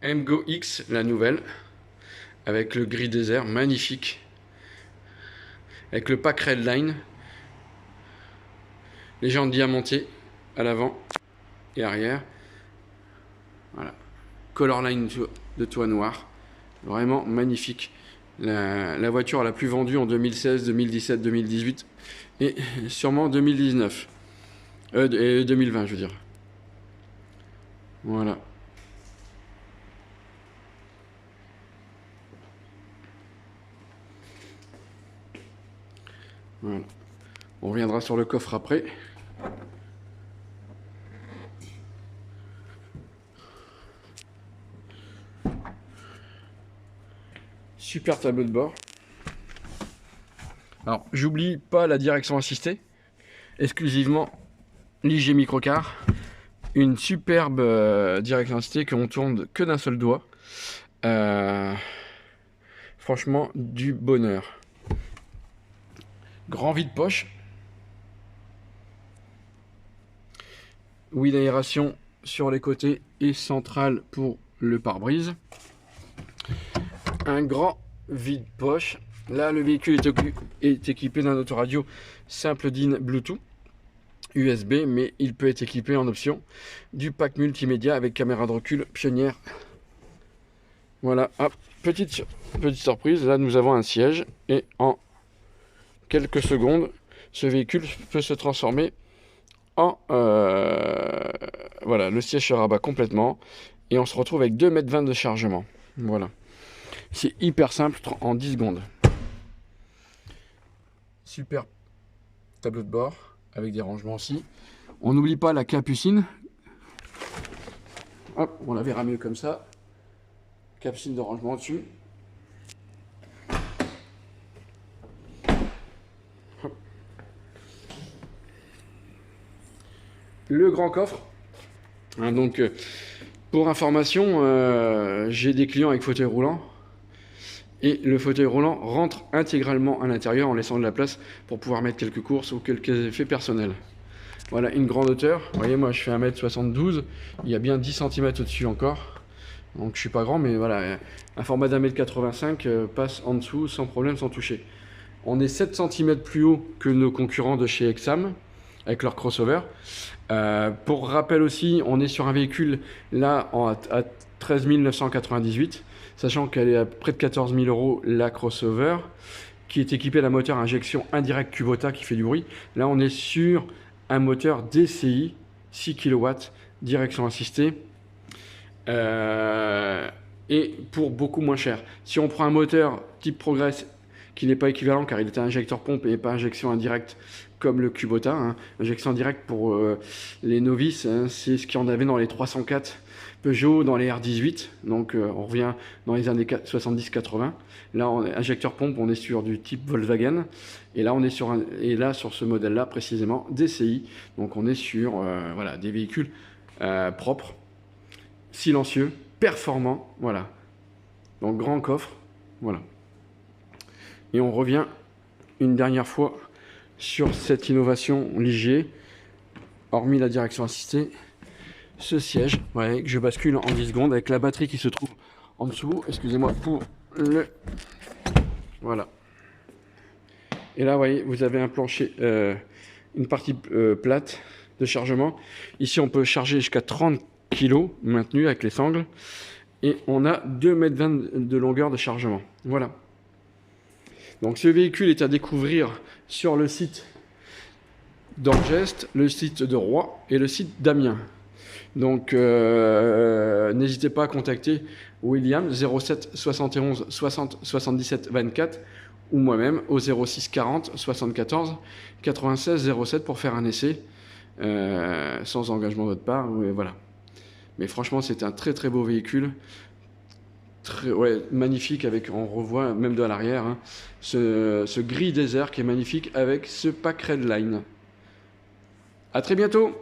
MGO X, la nouvelle, avec le gris désert, magnifique. Avec le pack Redline, les jantes diamantées à l'avant et arrière. Voilà. Colorline de toit noir, vraiment magnifique. La voiture la plus vendue en 2016, 2017, 2018 et sûrement 2019 et 2020, je veux dire. Voilà. Voilà. On reviendra sur le coffre après. Super tableau de bord. Alors, j'oublie pas la direction assistée. Exclusivement l'IG Microcar. Une superbe direction assistée qu'on tourne que d'un seul doigt. Franchement, du bonheur. Grand vide-poche. Oui, d'aération sur les côtés et centrale pour le pare-brise. Un grand vide-poche. Là, le véhicule est équipé d'un autoradio simple DIN Bluetooth USB, mais il peut être équipé en option du pack multimédia avec caméra de recul pionnière. Voilà, hop, petite surprise. Là, nous avons un siège et en quelques secondes, ce véhicule peut se transformer en... voilà, le siège se rabat complètement et on se retrouve avec 2,20 m de chargement. Voilà. C'est hyper simple en 10 secondes. Super tableau de bord avec des rangements aussi. On n'oublie pas la capucine. Hop, on la verra mieux comme ça. Capucine de rangement dessus. Hop. Le grand coffre. Hein, donc, pour information, j'ai des clients avec fauteuil roulant. Et le fauteuil roulant rentre intégralement à l'intérieur en laissant de la place pour pouvoir mettre quelques courses ou quelques effets personnels. Voilà, une grande hauteur. Vous voyez, moi je fais 1,72 m. Il y a bien 10 cm au-dessus encore. Donc je suis pas grand, mais voilà, un format d'1,85 m passe en dessous sans problème, sans toucher. On est 7 cm plus haut que nos concurrents de chez Exam avec leur crossover. Pour rappel aussi, on est sur un véhicule là à 13 998. Sachant qu'elle est à près de 14 000 € la crossover, qui est équipée d'un moteur injection indirecte Kubota qui fait du bruit. Là, on est sur un moteur DCI, 6 kW, direction assistée, et pour beaucoup moins cher. Si on prend un moteur type Progress, qui n'est pas équivalent car il est un injecteur pompe et pas injection indirecte comme le Kubota, hein. Injection directe pour les novices, hein, c'est ce qu'il y en avait dans les 304 Peugeot, dans les R18, donc on revient dans les années 70-80. Là, injecteur pompe, on est sur du type Volkswagen, et là on est sur sur ce modèle-là précisément DCI, donc on est sur voilà, des véhicules propres, silencieux, performants, voilà. Donc grand coffre, voilà. Et on revient une dernière fois sur cette innovation Ligier, hormis la direction assistée. Ce siège, ouais, que je bascule en 10 secondes avec la batterie qui se trouve en dessous. Excusez-moi pour le... Voilà. Et là, vous voyez, vous avez un plancher, une partie plate de chargement. Ici, on peut charger jusqu'à 30 kg maintenu avec les sangles. Et on a 2,20 m de longueur de chargement. Voilà. Donc, ce véhicule est à découvrir sur le site d'Orgest, le site de Roy et le site d'Amiens. Donc, n'hésitez pas à contacter William 07 71 60 77 24 ou moi-même au 06 40 74 96 07 pour faire un essai sans engagement de votre part. Voilà. Mais franchement, c'est un très très beau véhicule. Très, ouais, magnifique avec, on revoit même de l'arrière, hein, ce gris désert qui est magnifique avec ce pack Redline. À très bientôt!